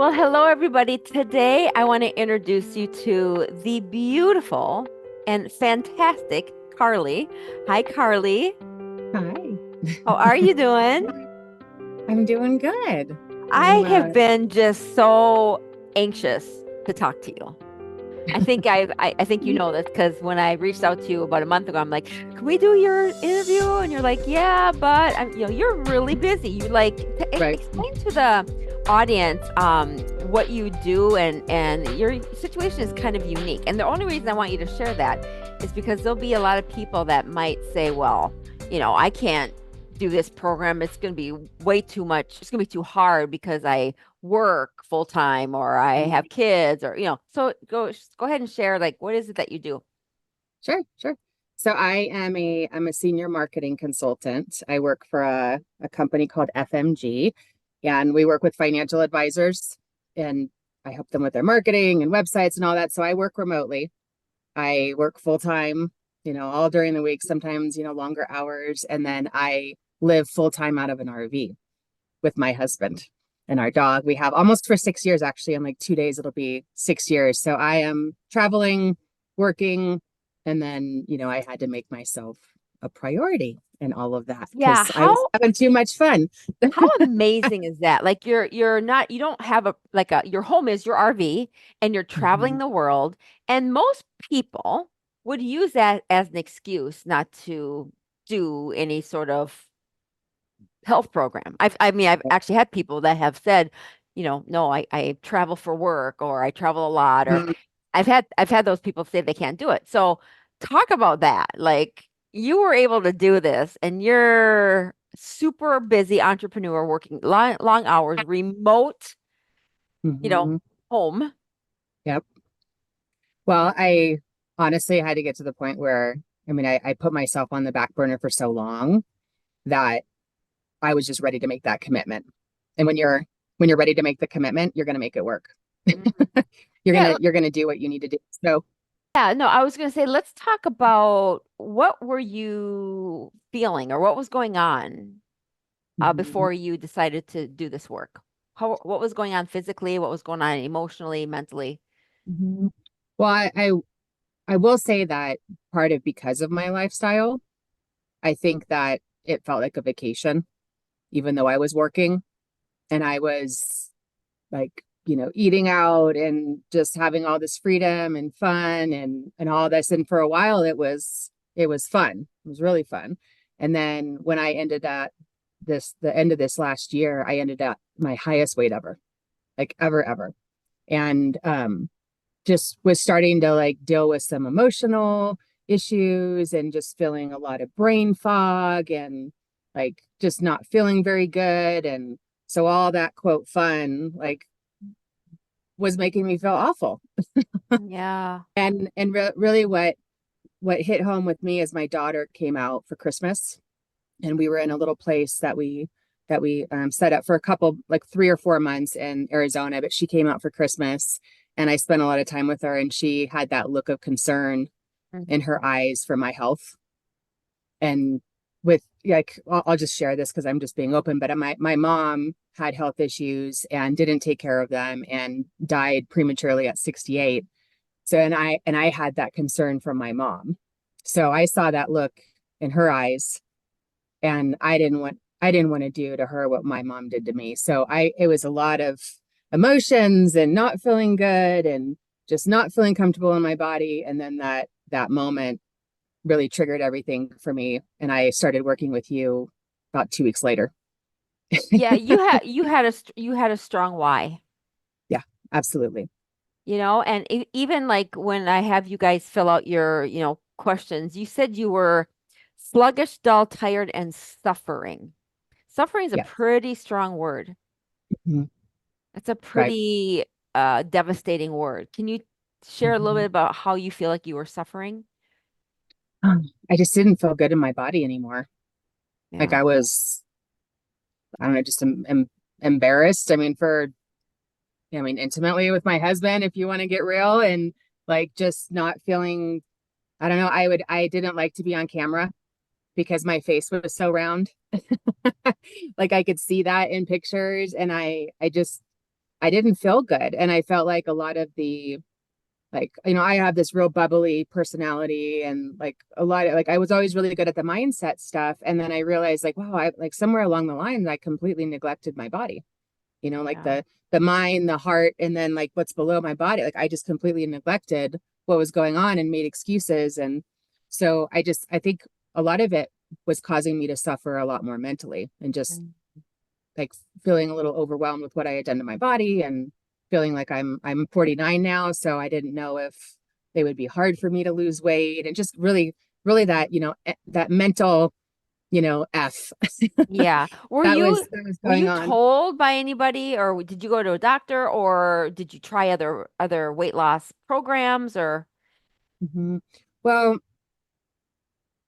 Well, hello, everybody. Today, I want to introduce you to the beautiful and fantastic Carly. Hi, Carly. Hi. How are you doing? I'm doing good. I I'm have been just so anxious to talk to you. I think you know this because when I reached out to you about a month ago, I'm like, "Can we do your interview?" And you're like, "Yeah, but you're really busy. You like right. explain to the audience what you do and your situation is kind of unique. And the only reason I want you to share that is because there'll be a lot of people that might say, "Well, I can't do this program. It's going to be way too much. It's going to be too hard because I work full time or I have kids or so go ahead and share like what is it that you do? Sure, sure. So I'm a senior marketing consultant. I work for a company called FMG, and we work with financial advisors, and I help them with their marketing and websites and all that. So I work remotely. I work full time, all during the week, sometimes, longer hours, and then I live full time out of an RV with my husband and our dog. We have almost for 6 years, actually. In like 2 days, it'll be 6 years. So I am traveling, working, and then, I had to make myself a priority and all of that Yeah, because I was having too much fun. how amazing is that? Like you're not you don't have a like a your home is your RV and you're traveling Mhm. the world and most people would use that as an excuse not to do any sort of health program. I've actually had people that have said, no, I travel for work or I travel a lot or Mhm. I've had those people say they can't do it. So talk about that. Like you were able to do this and you're super busy entrepreneur working long hours, remote, you know, Mhm. home. Yep. Well, I honestly had to get to the point where, I put myself on the back burner for so long that I was just ready to make that commitment. And when you're ready to make the commitment, you're going to make it work. Mhm. You're going Yeah, to you're going to do what you need to do. So, yeah, no, I was going to say, let's talk about what were you feeling or what was going on mhm, before you decided to do this work? What was going on physically? What was going on emotionally, mentally? mhm. Well, I will say that part of because of my lifestyle, I think that it felt like a vacation, even though I was working and I was like, eating out and just having all this freedom and fun and all this. And for a while it was fun. It was really fun. And then when I ended at the end of this last year, I ended at my highest weight ever, like ever. And just was starting to like deal with some emotional issues and just feeling a lot of brain fog and like just not feeling very good. And so all that quote fun like was making me feel awful. Yeah. And really what hit home with me is my daughter came out for Christmas, and we were in a little place that we set up for a couple, like 3 or 4 months in Arizona, but she came out for Christmas, and I spent a lot of time with her, and she had that look of concern in Mhm. her eyes for my health. And with like I'll just share this because I'm just being open, but my mom had health issues and didn't take care of them and died prematurely at 68. So and I had that concern from my mom. So I saw that look in her eyes, and I didn't want to do to her what my mom did to me. So I it was a lot of emotions and not feeling good and just not feeling comfortable in my body. And then that moment really triggered everything for me. And I started working with you about 2 weeks later. Yeah, you had a strong why, Yeah, absolutely. and even like when I have you guys fill out your, questions, you said you were sluggish, dull, tired, and suffering. Suffering is a Yeah. pretty strong word. Mhm. It's a Right. pretty devastating word. Can you share a little bit Mhm. about how you feel like you were suffering? I just didn't feel good in my body anymore. Like Yeah. I was, I don't know, just embarrassed. Intimately with my husband, if you want to get real, and like just not feeling, I don't know, I didn't like to be on camera because my face was so round. Like I could see that in pictures, and I just I didn't feel good. And I felt like a lot of the, like, I have this real bubbly personality, and like a lot of, like, I was always really good at the mindset stuff. And then I realized, like, wow, I like somewhere along the line, I completely neglected my body, like Yeah. the mind, the heart, and then like what's below my body. Like I just completely neglected what was going on and made excuses. And so I think a lot of it was causing me to suffer a lot more mentally, and just Mm. like feeling a little overwhelmed with what I had done to my body, and feeling like I'm 49 now, so I didn't know if it would be hard for me to lose weight, and just really that, that mental, F Yeah. that was Were going you on. told by anybody, or did you go to a doctor, or did you try other weight loss programs, or Mhm. Well,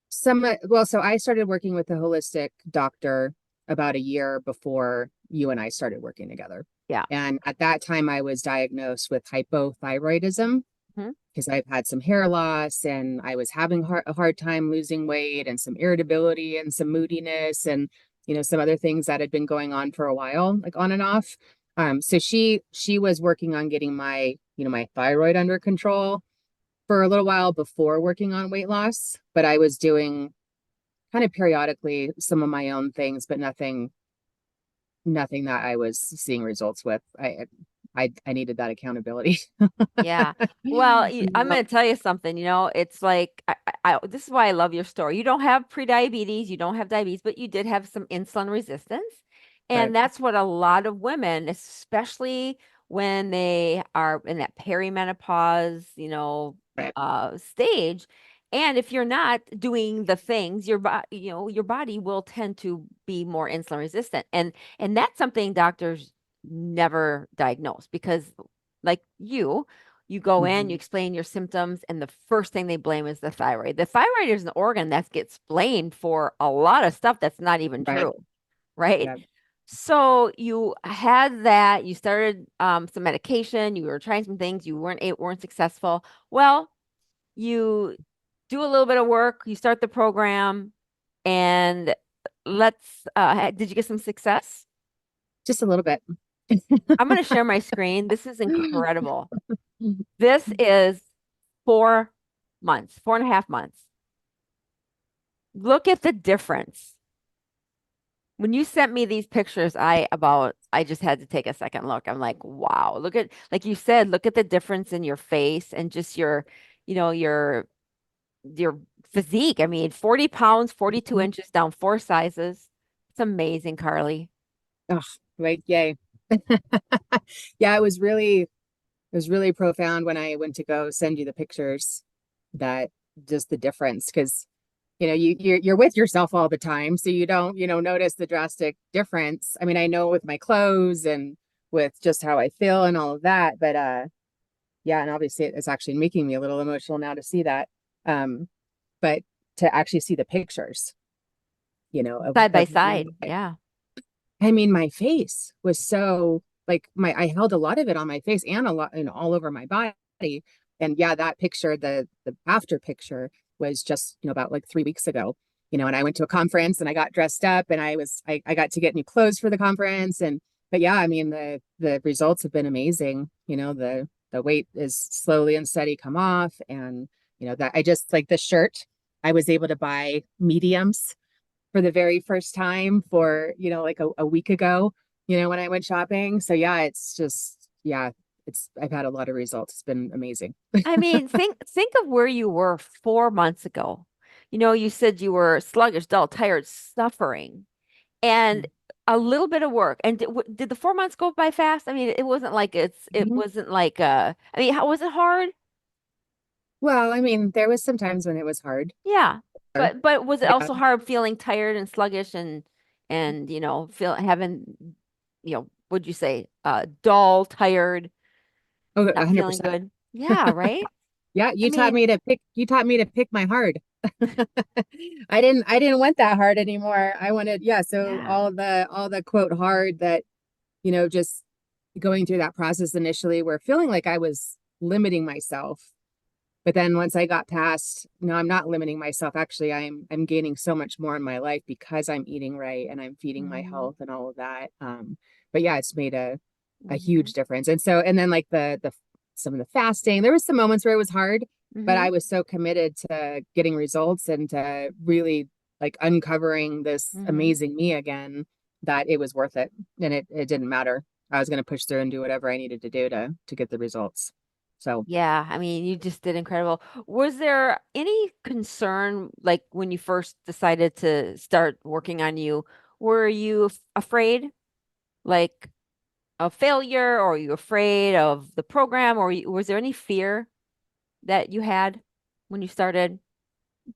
so I started working with a holistic doctor about a year before you and I started working together. yeah. And at that time, I was diagnosed with hypothyroidism Hmm. because I've had some hair loss, and I was having a hard time losing weight, and some irritability and some moodiness, and some other things that had been going on for a while, like on and off. So she was working on getting my my thyroid under control for a little while before working on weight loss, but I was doing kind of periodically some of my own things, but nothing that I was seeing results with. I needed that accountability. Yeah. Well, I'm Yep. going to tell you something, it's like this is why I love your story. You don't have prediabetes, you don't have diabetes, but you did have some insulin resistance. Right. And that's what a lot of women, especially when they are in that perimenopause, Right. stage. And if you're not doing the things, your body will tend to be more insulin resistant. And that's something doctors never diagnose because like you go in, you Hmm. explain your symptoms, and the first thing they blame is the thyroid. The thyroid is an organ that gets blamed for a lot of stuff that's not even Right. true, right? Yeah. So you had that, you started some medication, you were trying some things, you weren't successful. Well, you do a little bit of work, you start the program, and did you get some success? Just a little bit. I'm going to share my screen. This is incredible. This is 4 months, 4.5 months. Look at the difference. When you sent me these pictures, I just had to take a second look. I'm like, wow, look at, like you said, look at the difference in your face and just you know, your, your physique. I mean, 40 pounds, 42 Mhm. inches down 4 sizes. It's amazing, Carly. Oh, right. Yay. Yeah, it was really profound when I went to go send you the pictures, that just the difference, because you're with yourself all the time, so you don't notice the drastic difference. I mean, I know with my clothes and with just how I feel and all of that, but yeah, and obviously it's actually making me a little emotional now to see that. But to actually see the pictures, of Side by of side. Yeah. I mean, my face was so, like, I held a lot of it on my face, and a lot, all over my body. And yeah, that picture, the after picture, was just, about like 3 weeks ago. And I went to a conference, and I got dressed up, and I got to get new clothes for the conference. And but yeah, I mean, the results have been amazing. The weight is slowly and steady come off. And that I just like the shirt, I was able to buy mediums for the very first time for, like a week ago, when I went shopping. So yeah, it's just, yeah, I've had a lot of results. It's been amazing. I mean, think of where you were 4 months ago. You said you were sluggish, dull, tired, suffering, and a little bit of work. And did the 4 months go by fast? I mean, it Mhm. wasn't like I mean, how was it hard? Well, I mean, there was some times when it was hard. Yeah. But was it Yeah. also hard feeling tired and sluggish and feel having what'd you say? Dull, tired, Oh, not feeling 100%. good. Yeah, right? Yeah, I mean, you taught me to pick my hard. I didn't want that hard anymore. I wanted, yeah, so yeah. all the quote hard, that, just going through that process initially, where feeling like I was limiting myself. But then once I got past, no, I'm not limiting myself. Actually, I'm gaining so much more in my life because I'm eating right, and I'm feeding my Mhm. health and all of that. But yeah, it's made a Mm-hmm. huge difference. And so, and then like the some of the fasting, there was some moments where it was hard, but Mm-hmm. I was so committed to getting results and to really like uncovering this Mm-hmm. amazing me again that it was worth it. And it didn't matter. I was going to push through and do whatever I needed to do to get the results. So Yeah, I mean, you just did incredible. Was there any concern, like when you first decided to start working on you, were you afraid, like of failure, or were you afraid of the program, or was there any fear that you had when you started?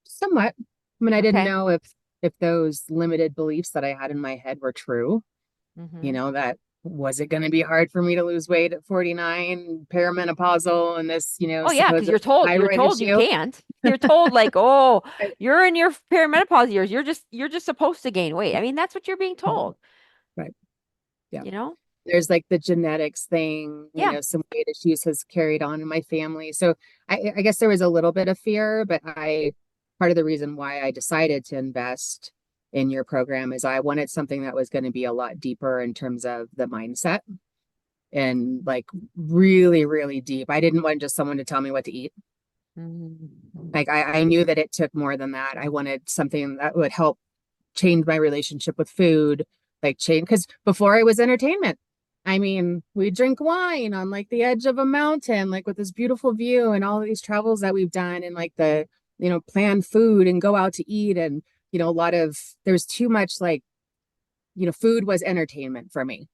somewhat. I mean, I didn't Okay. know if those limited beliefs that I had in my head were true. You Mm-hmm. know, that was it going to be hard for me to lose weight at 49, perimenopausal, and this, Oh yeah, because supposed you're thyroid told you issue? can't. You're told like, oh, I- you're in your perimenopause years. You're just supposed to gain weight. I mean, that's what you're being Mhm. told, Right. Yeah. you know? There's like the genetics thing, Yeah. some weight issues has carried on in my family. So I guess there was a little bit of fear, but part of the reason why I decided to invest in your program is I wanted something that was going to be a lot deeper in terms of the mindset and like really, really deep. I didn't want just someone to tell me what to eat. Mhm. Like I knew that it took more than that. I wanted something that would help change my relationship with food, like change because before it was entertainment. I mean, we drink wine on like the edge of a mountain, like with this beautiful view and all of these travels that we've done and like the, plan food and go out to eat and, a lot of there's too much like, food was entertainment for me.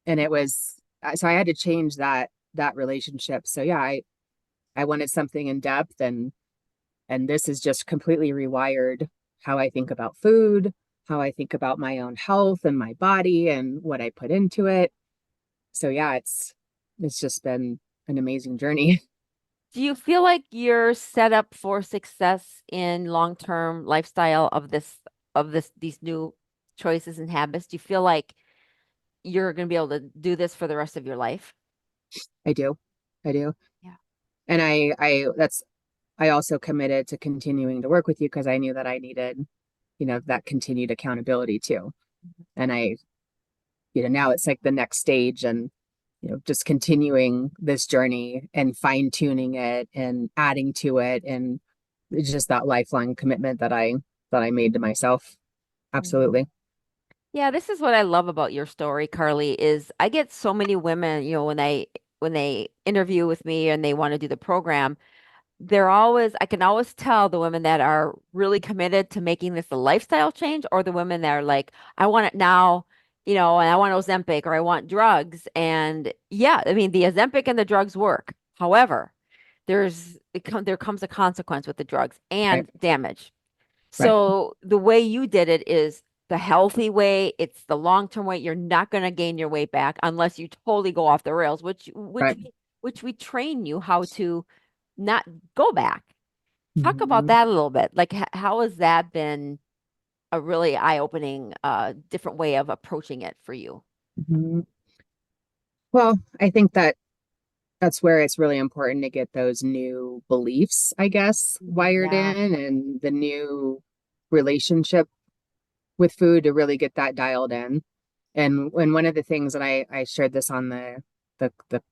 And it was so I had to change that relationship. So yeah, I wanted something in depth and this is just completely rewired how I think about food, how I think about my own health and my body and what I put into it. So yeah, it's just been an amazing journey. Do you feel like you're set up for success in long-term lifestyle of these new choices and habits? Do you feel like you're going to be able to do this for the rest of your life? I do. I do. Yeah. And I also committed to continuing to work with you because I knew that I needed, that continued accountability too. And now it's like the next stage and just continuing this journey and fine tuning it and adding to it and it's just that lifelong commitment that I made to myself. Mhm. Absolutely. Yeah, this is what I love about your story, Carly, is I get so many women, when they interview with me and they want to do the program, I can always tell the women that are really committed to making this a lifestyle change or the women that are like, I want it now, and I want Ozempic or I want drugs. And yeah, I mean, the Ozempic and the drugs work. However, there comes a consequence with the drugs Right. and damage. Right. So the way you did it is the healthy way. It's the long-term way. You're not going to gain your weight back unless you totally go off the rails, Right. which we train you how to not go back. Talk about Mhm. that a little bit. Like, how has that been a really eye-opening, different way of approaching it for you? Mhm. Well, I think that's where it's really important to get those new beliefs, I guess, wired Yeah, in and the new relationship with food to really get that dialed in. And when one of the things, and I shared this on the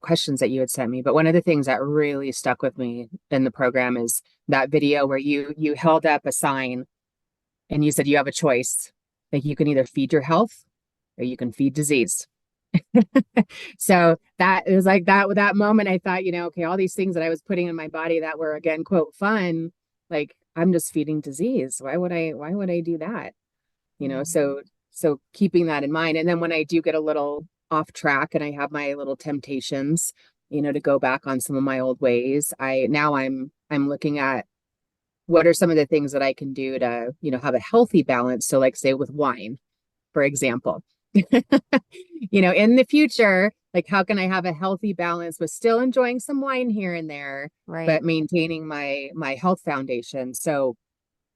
questions that you had sent me, but one of the things that really stuck with me in the program is that video where you held up a sign and you said you have a choice. Like you can either feed your health or you can feed disease. So that it was like that moment I thought, okay, all these things that I was putting in my body that were again, quote, fun, like I'm just feeding disease. Why would I do that? mhm, So keeping that in mind. And then when I do get a little off track and I have my little temptations, to go back on some of my old ways, I'm looking at what are some of the things that I can do to, have a healthy balance. So like say with wine, for example, in the future, like how can I have a healthy balance with still enjoying some wine here and there, right. but maintaining my health foundation. So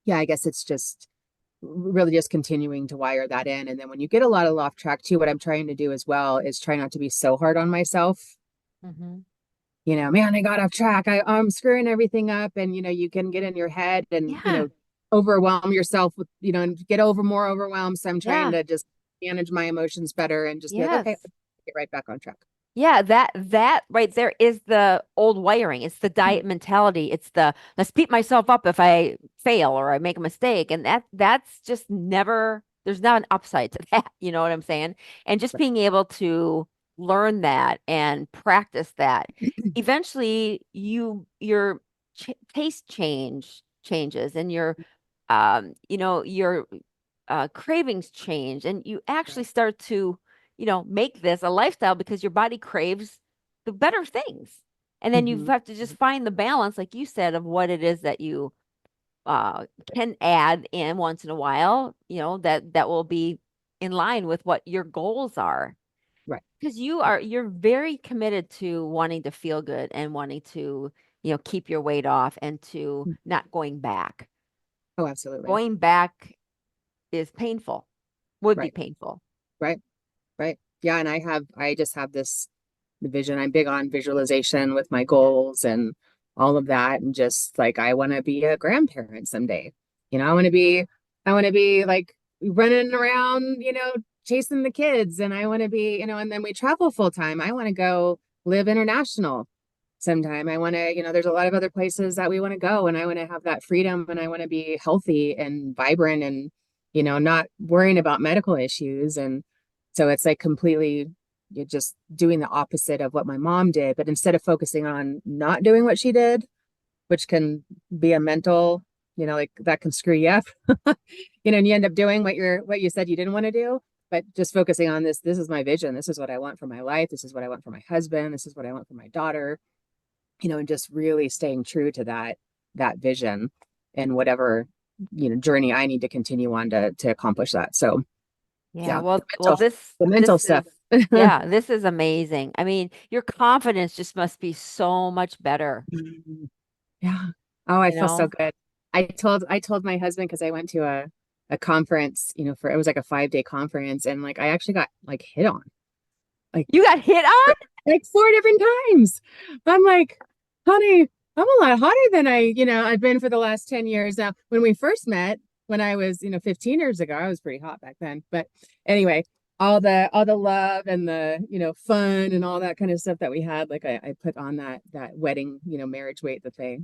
yeah, I guess it's just really just continuing to wire that in. And then when you get a lot of off track too, what I'm trying to do as well is try not to be so hard on myself. Hmm. Man, I got off track. I'm screwing everything up. And, you can get in your head and, Yeah, overwhelm yourself with, and get more overwhelmed. So I'm trying yeah, to just manage my emotions better and just be like, okay, yes. get right back on track. Yeah, that right there is the old wiring. It's the diet mentality. It's the let's beat myself up if I fail or I make a mistake. And that's just never, there's not an upside to that. You know what I'm saying? And just Right. being able to learn that and practice that, eventually your ch taste changes and your cravings change and you actually Right. start to, make this a lifestyle because your body craves the better things. And then you Hmm. have to just find the balance, like you said, of what it is that you can add in once in a while, that will be in line with what your goals are. Right. Because you're very committed to wanting to feel good and wanting to, keep your weight off and to not going back. Oh, absolutely. Going back is painful, would be Right. painful. Right. Right. Yeah. And I just have this vision. I'm big on visualization with my goals and all of that. And just like, I want to be a grandparent someday. I want to be like running around, chasing the kids. And I want to be, and then we travel full time. I want to go live international sometime. I want to, there's a lot of other places that we want to go and I want to have that freedom and I want to be healthy and vibrant and, not worrying about medical issues. And so it's like completely you're just doing the opposite of what my mom did. But instead of focusing on not doing what she did, which can be a mental, like that can screw you up, and you end up doing what you said you didn't want to do. But just focusing on this is my vision. This is what I want for my life. This is what I want for my husband. This is what I want for my daughter, and just really staying true to that vision and whatever, journey I need to continue on to accomplish that. So Yeah, yeah, well, the mental this stuff. is, yeah, this is amazing. I mean, your confidence just must be so much better, Yeah. Oh, I you feel so know? good. I told my husband because I went to a conference, for it was like a 5-day conference, and like I actually got like hit on like You got hit on? like 4 different times. But I'm like, honey, I'm a lot hotter than I've been for the last 10 years now. When we first met, when I was, 15 years ago, I was pretty hot back then. But anyway, all the love and the, fun and all that kind of stuff that we had, like I put on that wedding, marriage weight that they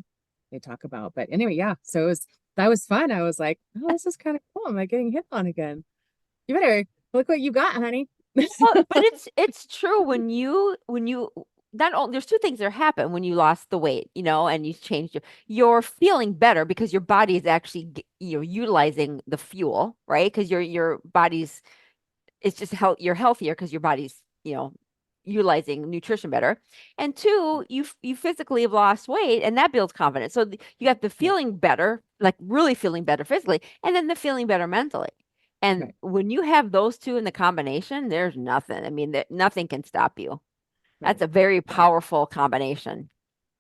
talk about. But anyway, yeah. So that was fun. I was like, oh, this is kind of cool. I'm like getting hit on again. You better look what you got, honey. Well, but it's true when you not only there's two things that happen when you lost the weight, and you changed you're feeling better because your body is actually utilizing the fuel, right? Because your body's it's just you're healthier because your body's, utilizing nutrition better. And two, you physically have lost weight and that builds confidence. So you have the Right, feeling better, like really feeling better physically, and then the feeling better mentally. And right, when you have those two in the combination, there's nothing. I mean, nothing can stop you. That's right. a very Yeah. powerful combination.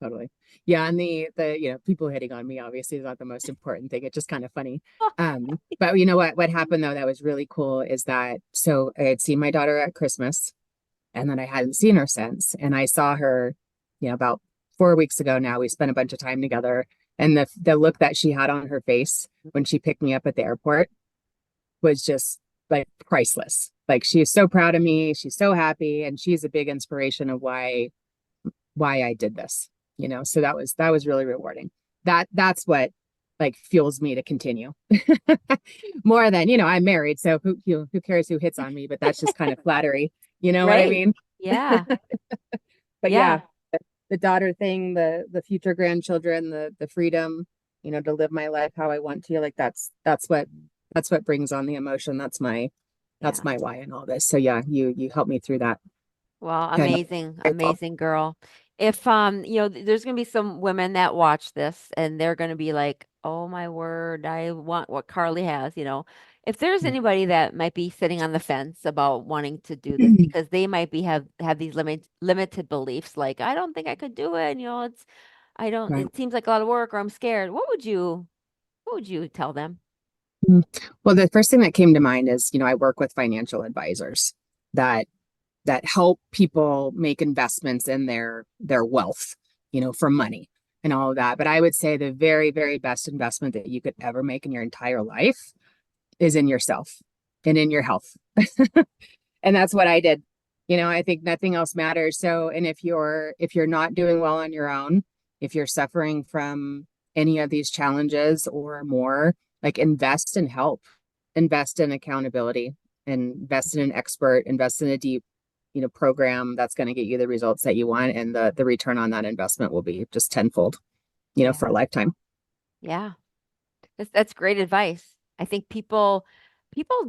Totally. Yeah, and the people hitting on me obviously is not the most important thing. It's just kind of funny. But you know what happened though that was really cool is that so I had seen my daughter at Christmas and then I hadn't seen her since. And I saw her, about 4 weeks ago now. We spent a bunch of time together and the look that she had on her face when she picked me up at the airport was just like priceless. Like she is so proud of me. She's so happy and she's a big inspiration of why I did this, So that was really rewarding. That's what like fuels me to continue. More than, I'm married, so who cares who hits on me, but that's just kind of flattery. You know what I Right. mean? Yeah. But yeah, Yeah. the daughter thing, the future grandchildren, the freedom, to live my life how I want to. Like that's what brings on the emotion. That's Yeah. my why in all this. So yeah, you helped me through that. Well, And I'm amazing, grateful. amazing girl. If there's gonna be some women that watch this and they're gonna be like, "Oh my word, I want what Carly has." If there's anybody that might be sitting on the fence about wanting to do this because they might be have these limited beliefs, like, I don't think I could do it, I don't, Right. it seems like a lot of work or I'm scared. What would you tell them? Mm. Well, the first thing that came to mind is, I work with financial advisors that help people make investments in their wealth, for money and all of that. But I would say the very, very best investment that you could ever make in your entire life is in yourself and in your health. And that's what I did. I think nothing else matters. So, and if you're not doing well on your own, if you're suffering from any of these challenges or more, like invest in help, invest in accountability, invest in an expert, invest in a deep, program that's going to get you the results that you want, and the return on that investment will be just tenfold, for Yeah. a lifetime. Yeah. That's great advice. I think people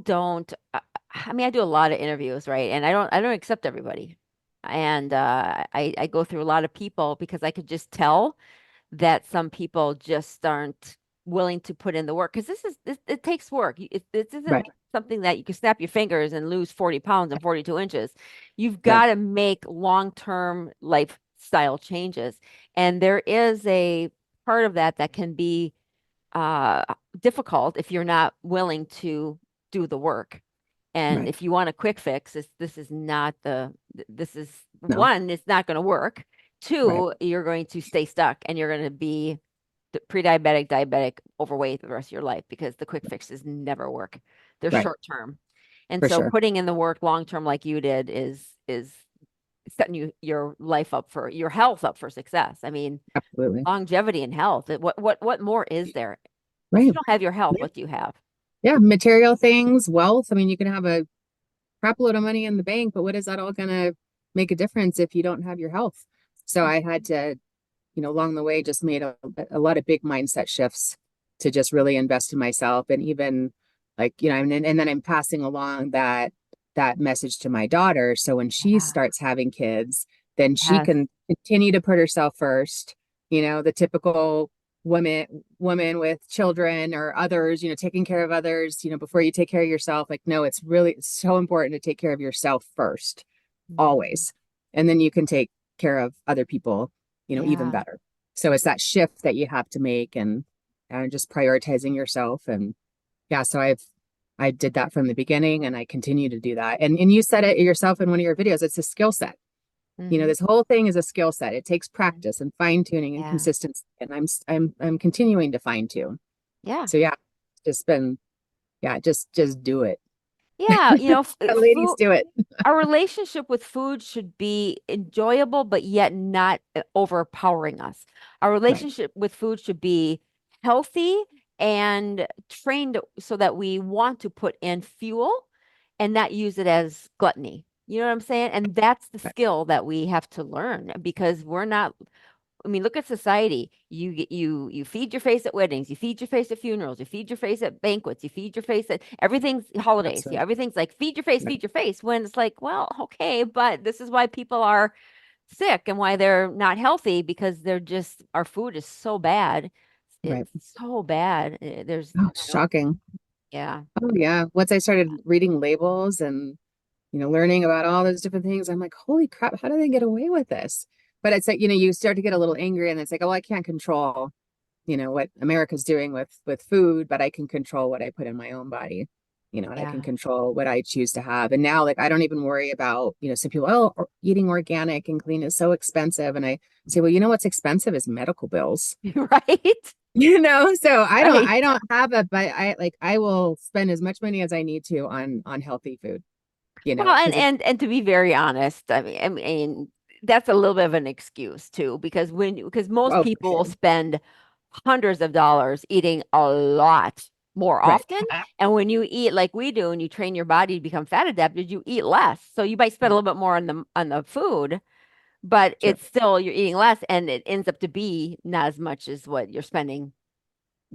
don't I mean, I do a lot of interviews, right? And I don't accept everybody. And I go through a lot of people because I could just tell that some people just aren't willing to put in the work, because it takes work. This isn't Right, something that you can snap your fingers and lose 40 pounds in 42 inches. You've right, got to make long-term lifestyle changes. And there is a part of that that can be uh, difficult if you're not willing to do the work. And right. if you want a quick fix, this is not this is No, one, it's not going to work. right, Two, you're going to stay stuck and you're going to be pre-diabetic, diabetic, overweight the rest of your life, because the quick fixes never work. They're right, short term. And for so sure. putting in the work long term like you did is setting your life up for your health up for success. I mean, Absolutely. longevity and health. What more is there? If you Right. don't have your health, what do you have? Yeah, material things, wealth. I mean, you can have a crap load of money in the bank, but what is that all going to make a difference if you don't have your health? So I had to, along the way, just made a lot of big mindset shifts to just really invest in myself. And even like, and then I'm passing along that message to my daughter. So when she Yeah. starts having kids, then she Yes. can continue to put herself first, the typical woman with children or others, taking care of others, before you take care of yourself. Like, no, it's so important to take care of yourself first, Mhm. always. And then you can take care of other people, even Yeah. better. So it's that shift that you have to make, and just prioritizing yourself. And yeah, so I did that from the beginning, and I continue to do that. And you said it yourself in one of your videos, it's a skill set. Hmm. This whole thing is a skill set. It takes practice and fine tuning and Yeah. consistency. And I'm continuing to fine tune. Yeah. So yeah, just been yeah, just do it. Yeah. Ladies, Food, do it. our relationship with food should be enjoyable, but yet not overpowering us. Our Right, relationship with food should be healthy and trained so that we want to put in fuel and not use it as gluttony. You know what I'm saying? And that's the right, skill that we have to learn, because we're not. I mean, look at society. You feed your face at weddings, you feed your face at funerals, you feed your face at banquets, you feed your face at everything's holidays. absolutely. Yeah, everything's like Right, feed your face. When it's like, well, okay, but this is why people are sick and why they're not healthy, because they're just our food is so bad. right. It's so bad. There's, Oh, shocking. yeah, Oh yeah. Once I started reading labels and learning about all those different things, I'm like, holy crap, how do they get away with this? But it's like, you start to get a little angry, and it's like, oh, I can't control, what America's doing with food, but I can control what I put in my own body, and I can yeah. control what I choose to have. And now, like, I don't even worry about, some people, oh, eating organic and clean is so expensive. And I say, well, what's expensive is medical bills. Right? So Right. I don't have a, but I will spend as much money as I need to on healthy food, Well, and because it, and to be very honest, I mean that's a little bit of an excuse too, because most oh, for people will sure. spend hundreds of dollars eating a lot more Right. often. And when you eat like we do and you train your body to become fat adapted, you eat less. So you might spend a Right. little bit more on the food, but True. it's still you're eating less and it ends up to be not as much as what you're spending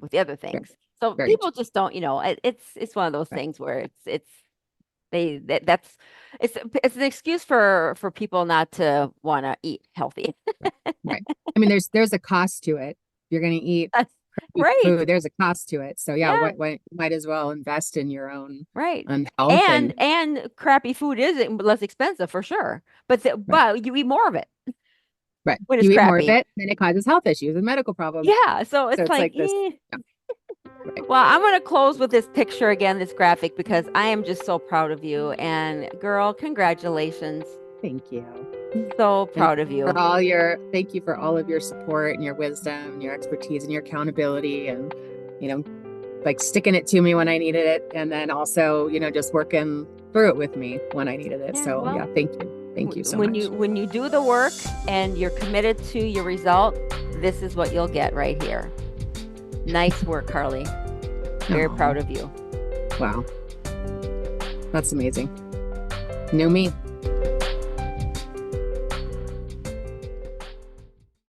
with the other Very, things. So very people true. just don't, it's one of those Right. things where it's that's it's an excuse for people not to want to eat healthy. Right. Right. I mean, there's a cost to it. You're going to eat That's crappy right. food. There's a cost to it. So yeah, Yeah, what might as well invest in your right. own health And and and crappy food is less expensive for sure. But right, but you eat more of it right. when it's You eat more of crappy. it, then it causes health issues and medical problems. Yeah, so So it's it's like, like this. Yeah, right. Well, I'm going to close with this picture again, this graphic, because I am just so proud of you. And girl, congratulations. Thank you. So And proud of for you. all your thank you for all of your support and your wisdom and your expertise and your accountability, and you know like sticking it to me when I needed it, and then also, just working through it with me when I needed it. Yeah, So well, yeah, thank you so when much. you do the work and you're committed to your result, this is what you'll get right here. Nice work, Carly. Very Aw, proud of you. wow, that's amazing. New me.